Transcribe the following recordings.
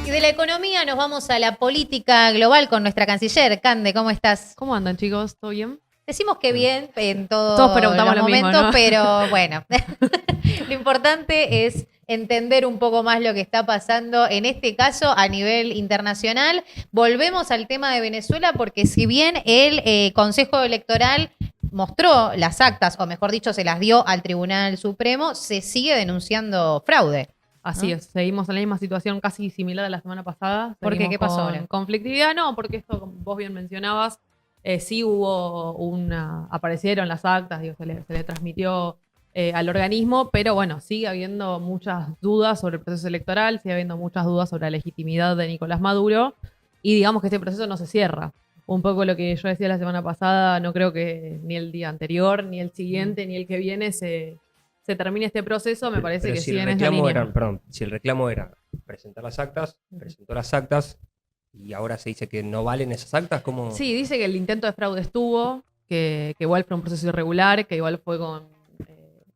Y de la economía nos vamos a la política global con nuestra canciller. Cande, ¿cómo estás? ¿Cómo andan, chicos? ¿Todo bien? Decimos que bien en Todos todos preguntamos los lo mismo, momentos, ¿no? pero bueno, lo importante es entender un poco más lo que está pasando, en este caso a nivel internacional. Volvemos al tema de Venezuela porque si bien el Consejo Electoral mostró las actas, o mejor dicho, se las dio al Tribunal Supremo, se sigue denunciando fraude. Así ¿No? es, seguimos en la misma situación casi similar a la semana pasada. ¿Por qué? Seguimos ¿Qué pasó con ahora? conflictividad, no, porque esto, como vos bien mencionabas, sí hubo aparecieron las actas, digo, se le transmitió al organismo, pero bueno, sigue habiendo muchas dudas sobre el proceso electoral, sigue habiendo muchas dudas sobre la legitimidad de Nicolás Maduro, y digamos que este proceso no se cierra. Un poco lo que yo decía la semana pasada, no creo que ni el día anterior, ni el siguiente, ni el que viene se termine este proceso, me parece Pero que si sigue el en esa reclamo línea. era, perdón, si el reclamo era presentar las actas, presentó las actas y ahora se dice que no valen esas actas, ¿cómo? Sí, dice que el intento de fraude estuvo, que igual fue un proceso irregular, que igual fue con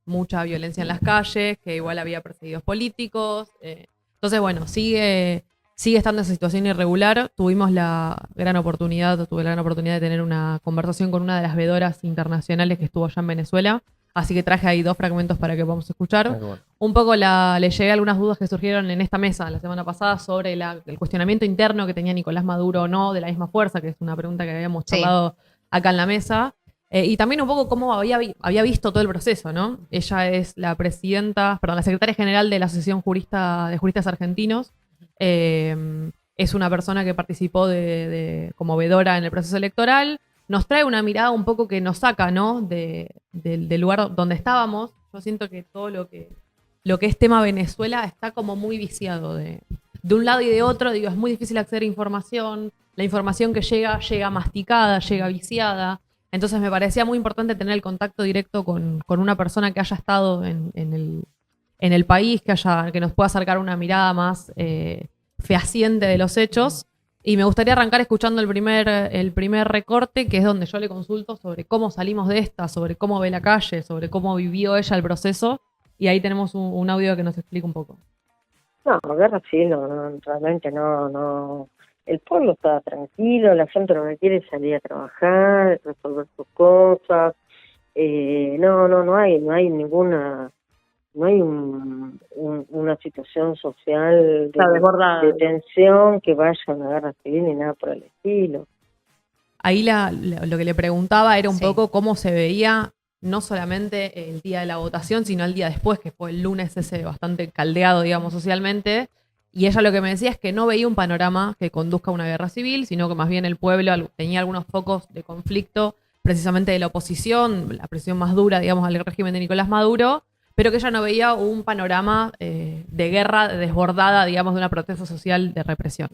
mucha violencia en las calles, que igual había perseguidos políticos. Entonces, bueno, sigue estando esa situación irregular. Tuve la gran oportunidad de tener una conversación con una de las veedoras internacionales que estuvo allá en Venezuela. Así que traje ahí 2 fragmentos para que podamos escuchar. Ah, qué bueno. Un poco le llegué a algunas dudas que surgieron en esta mesa la semana pasada sobre el cuestionamiento interno que tenía Nicolás Maduro o no de la misma fuerza, que es una pregunta que habíamos Sí. charlado acá en la mesa. Y también un poco cómo había visto todo el proceso, ¿no? Ella es la secretaria general de la Asociación de Juristas Argentinos. Es una persona que participó como vedora en el proceso electoral. Nos trae una mirada un poco que nos saca, ¿no? Del lugar donde estábamos. Yo siento que todo lo que es tema Venezuela está como muy viciado de un lado y de otro. Digo, es muy difícil acceder a información. La información que llega masticada, llega viciada. Entonces me parecía muy importante tener el contacto directo con una persona que haya estado en el país, que nos pueda acercar una mirada más fehaciente de los hechos. Y me gustaría arrancar escuchando el primer recorte, que es donde yo le consulto sobre cómo salimos de esta, sobre cómo ve la calle, sobre cómo vivió ella el proceso. Y ahí tenemos un audio que nos explica un poco. No, guerra civil realmente no. El pueblo está tranquilo, la gente no quiere salir a trabajar, resolver sus cosas. No hay ninguna, no hay una situación social de tensión que vaya a una guerra civil ni nada por el estilo. Ahí lo que le preguntaba era un Sí. poco cómo se veía no solamente el día de la votación, sino el día después, que fue el lunes ese bastante caldeado, digamos, socialmente. Y ella lo que me decía es que no veía un panorama que conduzca a una guerra civil, sino que más bien el pueblo tenía algunos focos de conflicto, precisamente de la oposición, la presión más dura, digamos, al régimen de Nicolás Maduro, pero que ella no veía un panorama de guerra desbordada, digamos, de una protesta social de represión.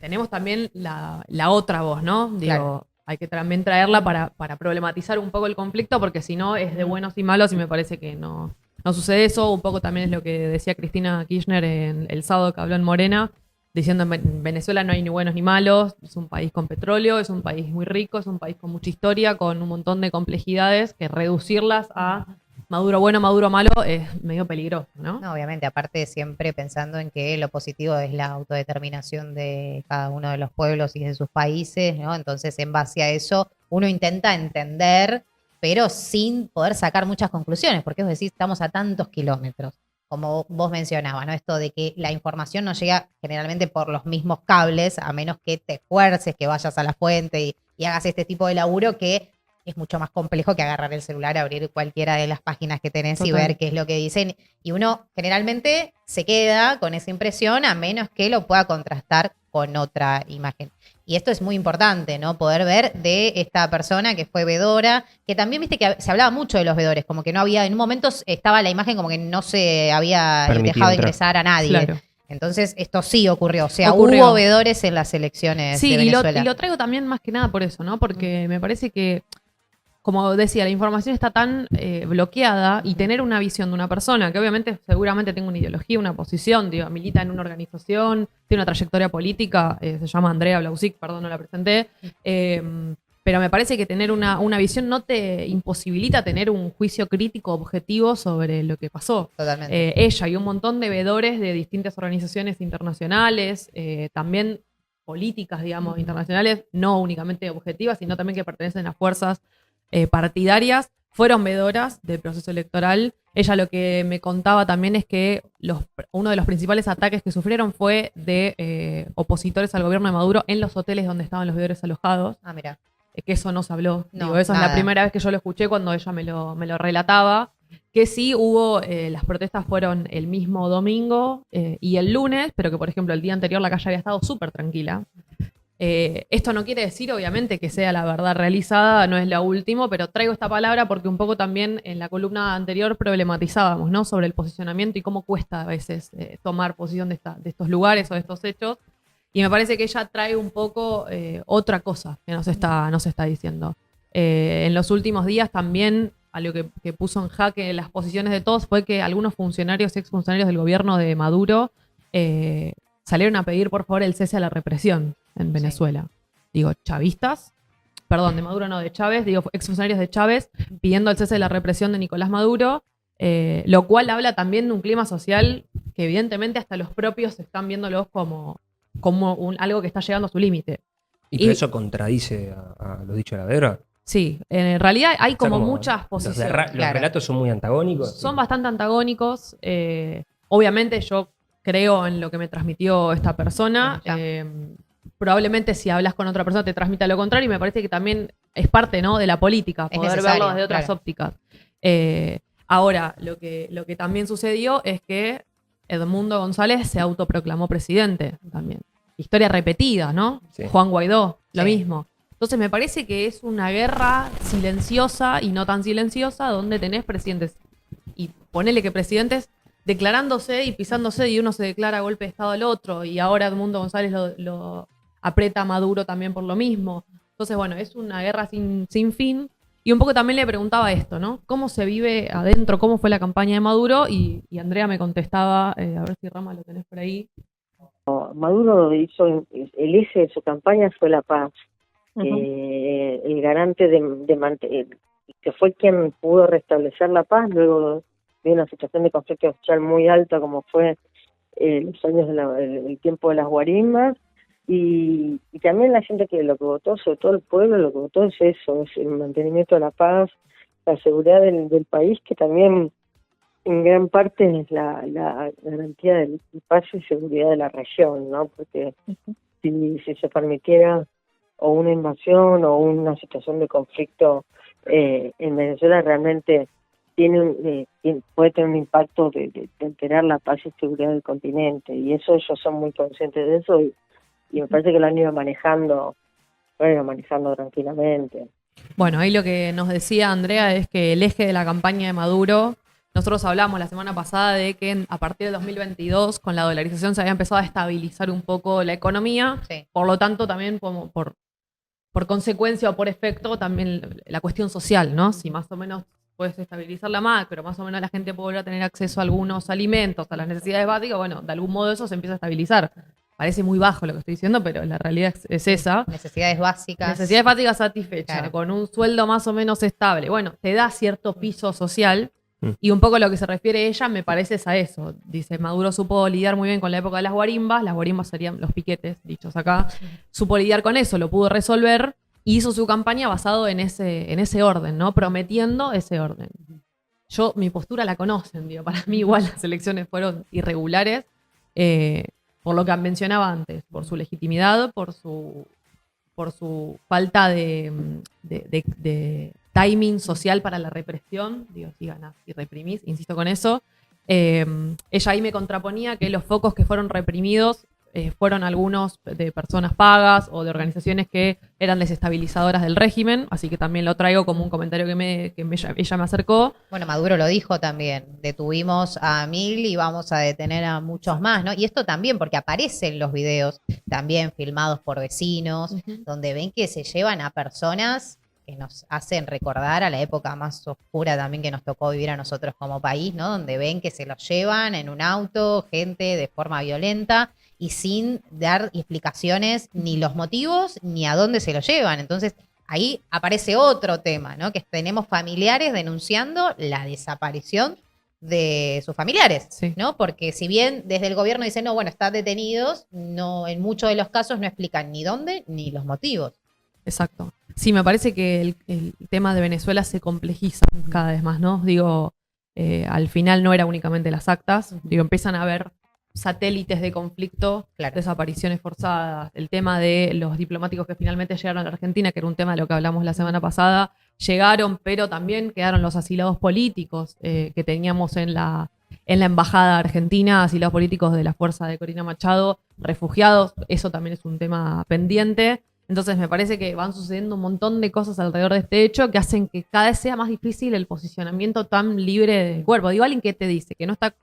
Tenemos también la otra voz, ¿no? Digo, Claro. hay que también traerla para problematizar un poco el conflicto, porque si no es de buenos y malos y me parece que no sucede eso. Un poco también es lo que decía Cristina Kirchner el sábado que habló en Morena, diciendo en Venezuela no hay ni buenos ni malos, es un país con petróleo, es un país muy rico, es un país con mucha historia, con un montón de complejidades, que reducirlas a Maduro bueno, Maduro malo es medio peligroso, ¿no? No, obviamente, aparte siempre pensando en que lo positivo es la autodeterminación de cada uno de los pueblos y de sus países, ¿no? Entonces, en base a eso, uno intenta entender, pero sin poder sacar muchas conclusiones, porque es decir, estamos a tantos kilómetros, como vos mencionabas, ¿no? Esto de que la información no llega generalmente por los mismos cables, a menos que te esfuerces, que vayas a la fuente y hagas este tipo de laburo que es mucho más complejo que agarrar el celular, abrir cualquiera de las páginas que tenés y Total. ver qué es lo que dicen. Y uno generalmente se queda con esa impresión a menos que lo pueda contrastar con otra imagen. Y esto es muy importante, ¿no? Poder ver de esta persona que fue vedora, que también viste que se hablaba mucho de los vedores, como que no había, en un momento estaba la imagen como que no se había Permitido dejado entrar. ingresar a nadie. Claro. Entonces, esto sí ocurrió. O sea, Ocurrió. hubo vedores en las elecciones Sí, de Venezuela. y lo traigo también más que nada por eso, ¿no? Porque me parece que, como decía, la información está tan bloqueada, y tener una visión de una persona que obviamente seguramente tenga una ideología, una posición, digo, milita en una organización, tiene una trayectoria política, se llama Andrea Blausic, perdón, no la presenté, pero me parece que tener una visión no te imposibilita tener un juicio crítico objetivo sobre lo que pasó. Totalmente. Ella y un montón de veedores de distintas organizaciones internacionales, también políticas, digamos, internacionales, no únicamente objetivas, sino también que pertenecen a fuerzas partidarias, fueron veedoras del proceso electoral. Ella lo que me contaba también es que uno de los principales ataques que sufrieron fue de opositores al gobierno de Maduro en los hoteles donde estaban los veedores alojados. Ah, mira. Que eso no se habló. No, Digo, esa es nada. la primera vez que yo lo escuché cuando ella me lo relataba. Que sí hubo, las protestas fueron el mismo domingo y el lunes, pero que por ejemplo el día anterior la calle había estado súper tranquila. Esto no quiere decir obviamente que sea la verdad realizada, no es lo último, pero traigo esta palabra porque un poco también en la columna anterior problematizábamos, ¿no?, sobre el posicionamiento y cómo cuesta a veces tomar posición de estos lugares o de estos hechos. Y me parece que ella trae un poco otra cosa que nos está diciendo. En los últimos días también algo que puso en jaque las posiciones de todos fue que algunos funcionarios, exfuncionarios del gobierno de Maduro, salieron a pedir por favor el cese a la represión en Venezuela. Digo, chavistas, perdón, de Maduro no, de Chávez, digo, exfuncionarios de Chávez pidiendo el cese de la represión de Nicolás Maduro, lo cual habla también de un clima social que evidentemente hasta los propios están viéndolos como algo que está llegando a su límite. Y eso contradice a lo dicho de la Vedra. Sí, en realidad hay O sea, como muchas posiciones. Los relatos son muy antagónicos. Son bastante antagónicos. Obviamente yo creo en lo que me transmitió esta persona. Probablemente si hablas con otra persona te transmita lo contrario y me parece que también es parte, ¿no?, de la política, Es poder necesario, verlo desde otras claro. ópticas. Ahora, lo que también sucedió es que Edmundo González se autoproclamó presidente también. Historia repetida, ¿no? Sí. Juan Guaidó, lo Sí. mismo. Entonces me parece que es una guerra silenciosa y no tan silenciosa donde tenés presidentes. Y ponele que presidentes declarándose y pisándose y uno se declara golpe de Estado al otro y ahora Edmundo González lo aprieta a Maduro también por lo mismo. Entonces, bueno, es una guerra sin fin. Y un poco también le preguntaba esto, ¿no? ¿Cómo se vive adentro? ¿Cómo fue la campaña de Maduro? Y Andrea me contestaba, a ver si Rama lo tenés por ahí. Maduro hizo, el eje de su campaña fue la paz. El garante que fue quien pudo restablecer la paz luego de una situación de conflicto social muy alta como fue los años el tiempo de las guarimbas y también la gente que lo que votó, sobre todo el pueblo, lo que votó es eso, es el mantenimiento de la paz, la seguridad del país, que también en gran parte es la garantía de paz y seguridad de la región, ¿no? Porque si se permitiera o una invasión o una situación de conflicto en Venezuela realmente puede tener un impacto de alterar la paz y seguridad del continente, y eso ellos son muy conscientes de eso y me parece que lo han ido manejando tranquilamente. Bueno, ahí lo que nos decía Andrea es que el eje de la campaña de Maduro, nosotros hablamos la semana pasada de que a partir del 2022 con la dolarización se había empezado a estabilizar un poco la economía, Sí. por lo tanto también como por consecuencia o por efecto también la cuestión social, ¿no? Si más o menos puedes estabilizar la macro, más o menos la gente puede volver a tener acceso a algunos alimentos, a las necesidades básicas, bueno, de algún modo eso se empieza a estabilizar. Parece muy bajo lo que estoy diciendo, pero la realidad es esa. Necesidades básicas. Necesidades básicas satisfechas, Claro. con un sueldo más o menos estable. Bueno, te da cierto piso social y un poco lo que se refiere ella me parece es a eso. Dice, Maduro supo lidiar muy bien con la época de las guarimbas serían los piquetes, dichos acá. Supo lidiar con eso, lo pudo resolver y hizo su campaña basado en ese orden, ¿no? Prometiendo ese orden. Mi postura la conocen, digo, para mí igual las elecciones fueron irregulares, por lo que mencionaba antes, por su legitimidad, por su falta de timing social para la represión. Digo, si ganás y reprimís, insisto con eso. Ella ahí me contraponía que los focos que fueron reprimidos fueron algunos de personas pagas o de organizaciones que eran desestabilizadoras del régimen, así que también lo traigo como un comentario que ella me acercó. Bueno, Maduro lo dijo también, detuvimos a 1000 y vamos a detener a muchos más, ¿no? Y esto también porque aparecen los videos también filmados por vecinos, donde ven que se llevan a personas que nos hacen recordar a la época más oscura también que nos tocó vivir a nosotros como país, ¿no? Donde ven que se los llevan en un auto, gente de forma violenta y sin dar explicaciones ni los motivos ni a dónde se los llevan. Entonces, ahí aparece otro tema, ¿no? Que tenemos familiares denunciando la desaparición de sus familiares, Sí. ¿no? Porque si bien desde el gobierno dicen, no, bueno, están detenidos, no, en muchos de los casos no explican ni dónde ni los motivos. Exacto. Sí, me parece que el tema de Venezuela se complejiza cada vez más, ¿no? Digo, al final no era únicamente las actas, digo, empiezan a haber satélites de conflicto, Claro. desapariciones forzadas, el tema de los diplomáticos que finalmente llegaron a la Argentina, que era un tema de lo que hablamos la semana pasada, llegaron, pero también quedaron los asilados políticos que teníamos en la embajada argentina, asilados políticos de la fuerza de Corina Machado, refugiados, eso también es un tema pendiente. Entonces me parece que van sucediendo un montón de cosas alrededor de este hecho que hacen que cada vez sea más difícil el posicionamiento tan libre del cuerpo. Digo, alguien que te dice que no está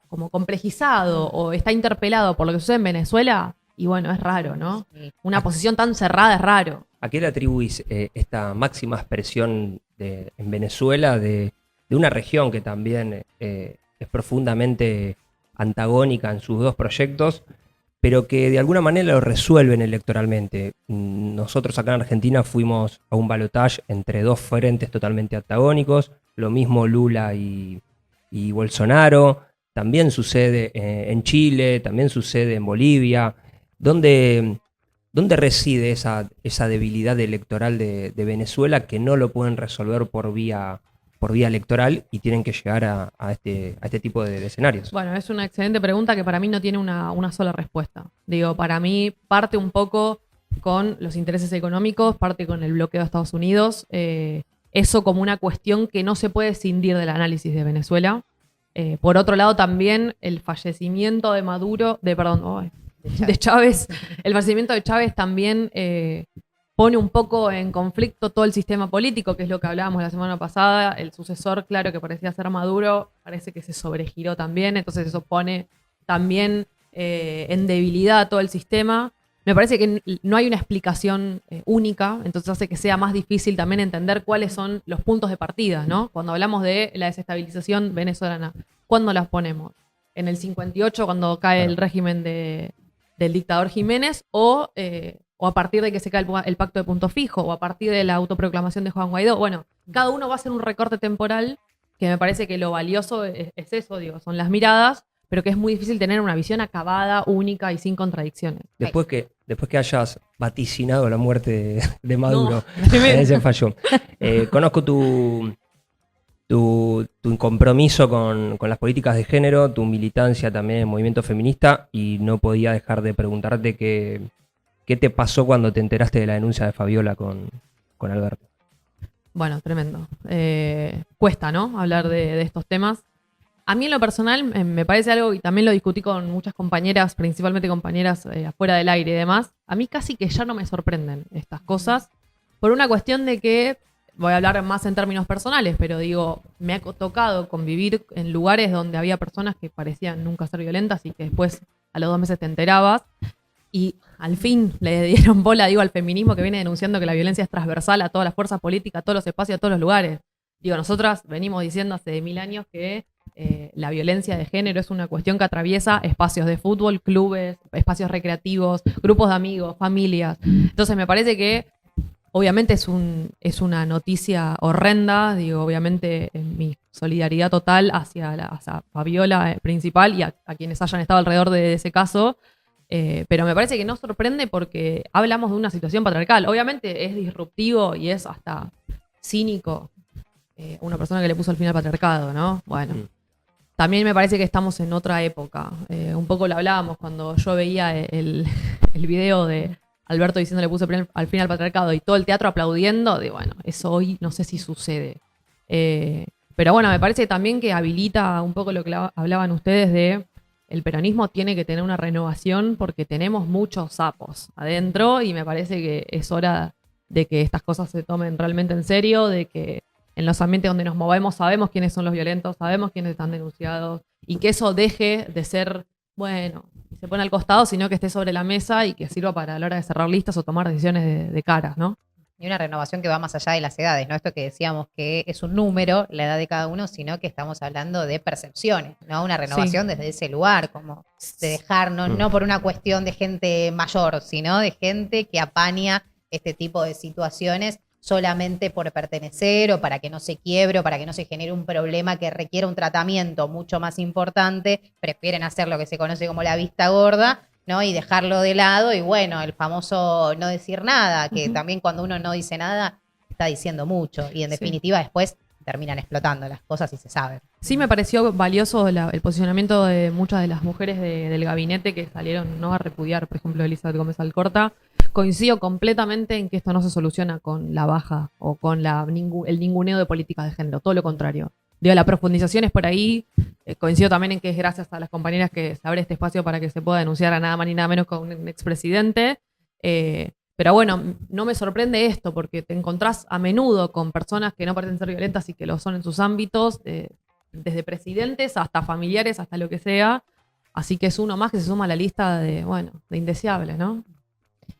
como complejizado o está interpelado por lo que sucede en Venezuela, y bueno, es raro, ¿no? Sí. Una posición tan cerrada es raro. ¿A qué le atribuís esta máxima expresión en Venezuela de una región que también es profundamente antagónica en sus dos proyectos, pero que de alguna manera lo resuelven electoralmente? Nosotros acá en Argentina fuimos a un balotaje entre dos frentes totalmente antagónicos, lo mismo Lula y Bolsonaro, también sucede en Chile, también sucede en Bolivia. ¿Dónde reside esa debilidad electoral de Venezuela que no lo pueden resolver por vía electoral y tienen que llegar a este tipo de escenarios? Bueno, es una excelente pregunta que para mí no tiene una sola respuesta. Digo, para mí parte un poco con los intereses económicos, parte con el bloqueo de Estados Unidos. Eso como una cuestión que no se puede escindir del análisis de Venezuela. Por otro lado, también el fallecimiento de de Chávez. El fallecimiento de Chávez también pone un poco en conflicto todo el sistema político, que es lo que hablábamos la semana pasada. El sucesor, claro, que parecía ser Maduro, parece que se sobregiró también, entonces eso pone también en debilidad todo el sistema. Me parece que no hay una explicación única, entonces hace que sea más difícil también entender cuáles son los puntos de partida, ¿no? Cuando hablamos de la desestabilización venezolana, ¿cuándo las ponemos? ¿En el 58, cuando cae el régimen del dictador Jiménez, o a partir de que se cae el pacto de punto fijo, o a partir de la autoproclamación de Juan Guaidó? Bueno, cada uno va a hacer un recorte temporal, que me parece que lo valioso es eso, digo, son las miradas, pero que es muy difícil tener una visión acabada, única y sin contradicciones. Después que hayas vaticinado la muerte de Maduro, No. ese falló. Conozco tu compromiso con las políticas de género, tu militancia también en el movimiento feminista, y no podía dejar de preguntarte qué te pasó cuando te enteraste de la denuncia de Fabiola con Alberto. Bueno, tremendo. Cuesta, ¿no? Hablar de estos temas. A mí en lo personal me parece algo, y también lo discutí con muchas compañeras, principalmente compañeras afuera del aire y demás, a mí casi que ya no me sorprenden estas cosas, por una cuestión de que, voy a hablar más en términos personales, pero digo, me ha tocado convivir en lugares donde había personas que parecían nunca ser violentas y que después a los 2 meses te enterabas, y al fin le dieron bola, digo, al feminismo que viene denunciando que la violencia es transversal a todas las fuerzas políticas, a todos los espacios, a todos los lugares. Digo, nosotras venimos diciendo hace 1000 años que la violencia de género es una cuestión que atraviesa espacios de fútbol, clubes, espacios recreativos, grupos de amigos, familias. Entonces me parece que obviamente es una noticia horrenda, digo, obviamente en mi solidaridad total hacia Fabiola principal y a quienes hayan estado alrededor de ese caso, pero me parece que no sorprende porque hablamos de una situación patriarcal. Obviamente es disruptivo y es hasta cínico una persona que le puso el fin al patriarcado, ¿no? Bueno. También me parece que estamos en otra época. Un poco lo hablábamos cuando yo veía el video de Alberto diciendo le puse al fin al patriarcado y todo el teatro aplaudiendo. De bueno, eso hoy no sé si sucede. Pero bueno, me parece también que habilita un poco lo que hablaban ustedes de el peronismo tiene que tener una renovación porque tenemos muchos sapos adentro y me parece que es hora de que estas cosas se tomen realmente en serio, de que en los ambientes donde nos movemos sabemos quiénes son los violentos, sabemos quiénes están denunciados y que eso deje de ser, bueno, se pone al costado, sino que esté sobre la mesa y que sirva para a la hora de cerrar listas o tomar decisiones de caras, ¿no? Y una renovación que va más allá de las edades, ¿no? Esto que decíamos que es un número, la edad de cada uno, sino que estamos hablando de percepciones, ¿no? Una renovación desde ese lugar, como de dejar, no por una cuestión de gente mayor, sino de gente que apaña este tipo de situaciones solamente por pertenecer o para que no se quiebre o para que no se genere un problema que requiera un tratamiento mucho más importante, prefieren hacer lo que se conoce como la vista gorda, ¿no? Y dejarlo de lado y bueno, el famoso no decir nada, que también cuando uno no dice nada está diciendo mucho y en definitiva después terminan explotando las cosas y se saben. Sí, me pareció valioso el posicionamiento de muchas de las mujeres del gabinete que salieron, ¿no?, a repudiar, por ejemplo, Elizabeth Gómez Alcorta. Coincido completamente en que esto no se soluciona con la baja o con el ninguneo de políticas de género, todo lo contrario. Digo, la profundización es por ahí. Coincido también en que es gracias a las compañeras que se abre este espacio para que se pueda denunciar a nada más ni nada menos con un expresidente. Pero bueno, no me sorprende esto porque te encontrás a menudo con personas que no parecen ser violentas y que lo son en sus ámbitos, desde presidentes hasta familiares, hasta lo que sea. Así que es uno más que se suma a la lista de indeseables, ¿no?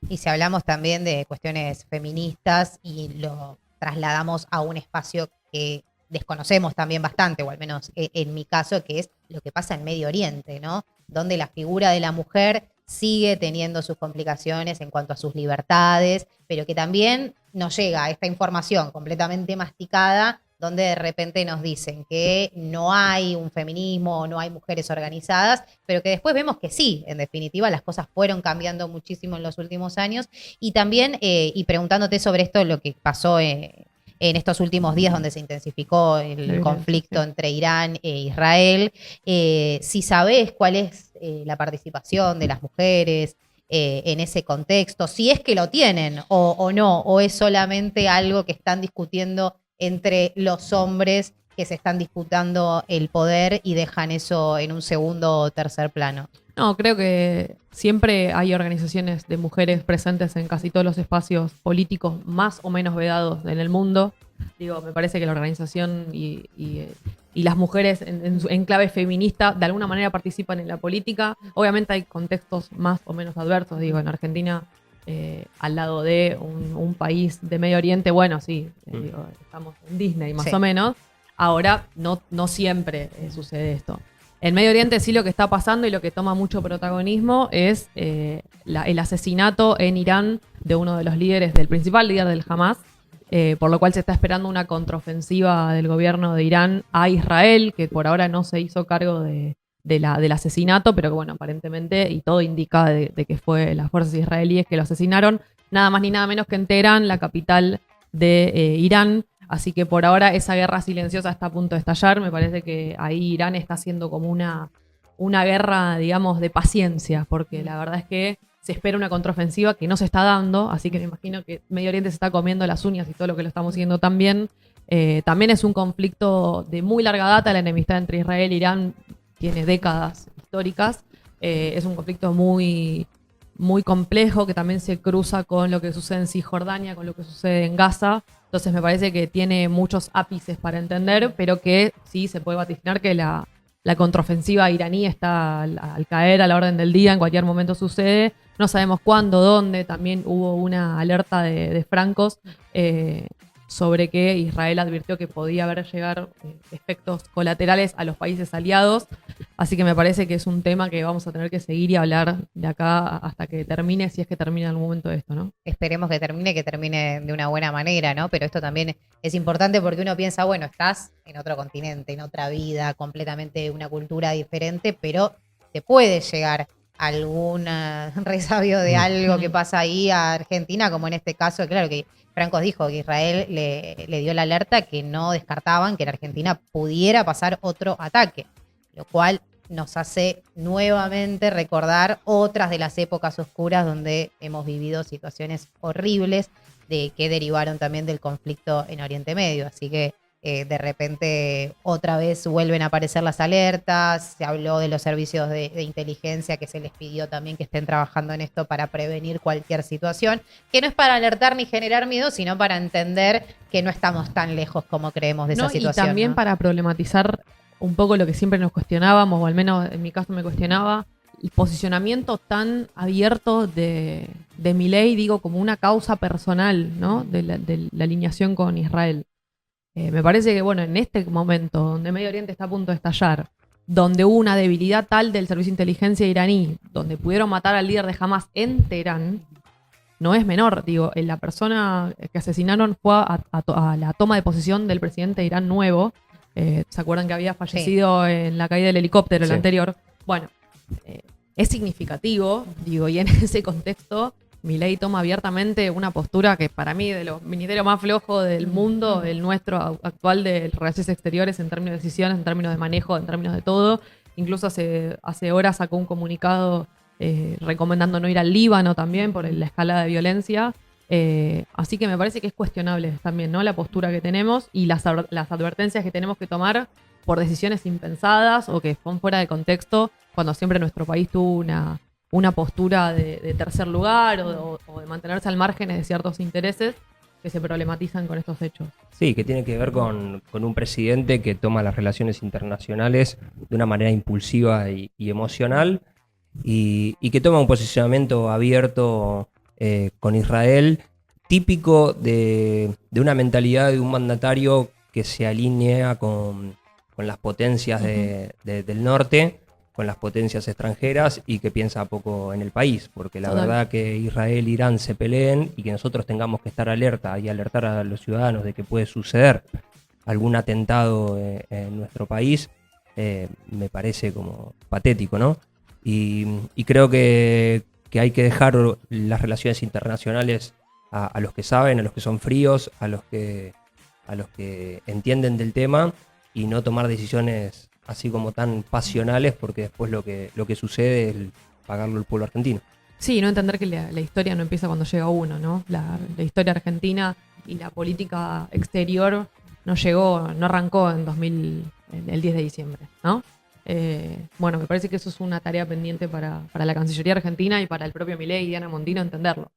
Y si hablamos también de cuestiones feministas y lo trasladamos a un espacio que desconocemos también bastante, o al menos en mi caso, que es lo que pasa en Medio Oriente, ¿no? Donde la figura de la mujer sigue teniendo sus complicaciones en cuanto a sus libertades, pero que también nos llega esta información completamente masticada, donde de repente nos dicen que no hay un feminismo, no hay mujeres organizadas, pero que después vemos que sí, en definitiva las cosas fueron cambiando muchísimo en los últimos años. Y también, y preguntándote sobre esto, lo que pasó en estos últimos días donde se intensificó el conflicto entre Irán e Israel, si sabés cuál es la participación de las mujeres en ese contexto, si es que lo tienen o no, o es solamente algo que están discutiendo entre los hombres que se están disputando el poder y dejan eso en un segundo o tercer plano. No, creo que siempre hay organizaciones de mujeres presentes en casi todos los espacios políticos más o menos vedados en el mundo. Digo, me parece que la organización y las mujeres en clave feminista de alguna manera participan en la política. Obviamente hay contextos más o menos adversos. Digo, en Argentina, al lado de un país de Medio Oriente, bueno, sí, digo, estamos en Disney más o menos. Ahora no siempre sucede esto. En Medio Oriente sí lo que está pasando y lo que toma mucho protagonismo es el asesinato en Irán de uno de los líderes, del principal líder del Hamas, por lo cual se está esperando una contraofensiva del gobierno de Irán a Israel, que por ahora no se hizo cargo del asesinato, pero que bueno, aparentemente, y todo indica de que fue las fuerzas israelíes que lo asesinaron, nada más ni nada menos que en Teherán, la capital de Irán. Así que por ahora esa guerra silenciosa está a punto de estallar. Me parece que ahí Irán está haciendo como una guerra, digamos, de paciencia, porque la verdad es que se espera una contraofensiva que no se está dando, así que me imagino que Medio Oriente se está comiendo las uñas y todo lo que lo estamos siguiendo también. También es un conflicto de muy larga data, la enemistad entre Israel e Irán tiene décadas históricas. Es un conflicto muy, muy complejo que también se cruza con lo que sucede en Cisjordania, con lo que sucede en Gaza. Entonces me parece que tiene muchos ápices para entender, pero que sí se puede vaticinar que la contraofensiva iraní está al caer a la orden del día, en cualquier momento sucede. No sabemos cuándo, dónde. También hubo una alerta de francos sobre que Israel advirtió que podía haber llegar efectos colaterales a los países aliados. Así que me parece que es un tema que vamos a tener que seguir y hablar de acá hasta que termine, si es que termina en algún momento esto, ¿no? Esperemos que termine de una buena manera, ¿no? Pero esto también es importante porque uno piensa, bueno, estás en otro continente, en otra vida, completamente una cultura diferente, pero te puede llegar algún resabio de algo que pasa ahí a Argentina, como en este caso, claro que Francos dijo que Israel le dio la alerta que no descartaban que en Argentina pudiera pasar otro ataque, lo cual nos hace nuevamente recordar otras de las épocas oscuras donde hemos vivido situaciones horribles que derivaron también del conflicto en Oriente Medio. Así que de repente otra vez vuelven a aparecer las alertas. Se habló de los servicios de inteligencia que se les pidió también que estén trabajando en esto para prevenir cualquier situación, que no es para alertar ni generar miedo, sino para entender que no estamos tan lejos como creemos de esa situación. Y también, ¿no?, para problematizar un poco lo que siempre nos cuestionábamos, o al menos en mi caso me cuestionaba, el posicionamiento tan abierto de Milei, digo, como una causa personal, ¿no?, de la alineación con Israel. Me parece que, bueno, en este momento, donde Medio Oriente está a punto de estallar, donde hubo una debilidad tal del servicio de inteligencia iraní, donde pudieron matar al líder de Hamas en Teherán, no es menor. Digo, la persona que asesinaron fue a la toma de posesión del presidente de Irán nuevo. ¿Se acuerdan que había fallecido en la caída del helicóptero, el anterior? Bueno, es significativo, digo, y en ese contexto Milei toma abiertamente una postura que para mí de los ministerios más flojos del mundo, el nuestro actual de relaciones exteriores en términos de decisiones, en términos de manejo, en términos de todo. Incluso hace horas sacó un comunicado recomendando no ir al Líbano también por la escalada de violencia. Así que me parece que es cuestionable también, ¿no? La postura que tenemos y las advertencias que tenemos que tomar por decisiones impensadas o que son fuera de contexto, cuando siempre nuestro país tuvo una postura de tercer lugar o de mantenerse al margen de ciertos intereses que se problematizan con estos hechos. Sí, que tiene que ver con un presidente que toma las relaciones internacionales de una manera impulsiva y emocional y que toma un posicionamiento abierto con Israel, típico de una mentalidad de un mandatario que se alinea con las potencias del norte, con las potencias extranjeras y que piensa poco en el país, porque la verdad que Israel e Irán se peleen y que nosotros tengamos que estar alerta y alertar a los ciudadanos de que puede suceder algún atentado en nuestro país, me parece como patético, ¿no? Y creo que hay que dejar las relaciones internacionales a los que saben, a los que son fríos, a los que entienden del tema y no tomar decisiones así como tan pasionales, porque después lo que sucede es pagarlo el pueblo argentino. Sí, no entender que la historia no empieza cuando llega uno, ¿no? La historia argentina y la política exterior no arrancó el 10 de diciembre, ¿no? Bueno, me parece que eso es una tarea pendiente para la Cancillería Argentina y para el propio Milei y Diana Mondino entenderlo.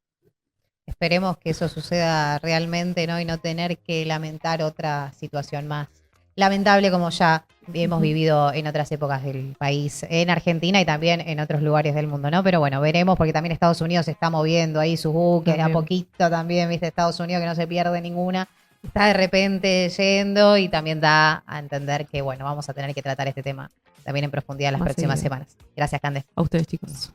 Esperemos que eso suceda realmente, ¿no? Y no tener que lamentar otra situación más lamentable como ya hemos vivido en otras épocas del país, en Argentina y también en otros lugares del mundo, ¿no? Pero bueno, veremos porque también Estados Unidos se está moviendo ahí sus buques también. A poquito también, ¿viste? Estados Unidos que no se pierde ninguna, está de repente yendo y también da a entender que, bueno, vamos a tener que tratar este tema también en profundidad las próximas semanas. Gracias, Cande. A ustedes, chicos.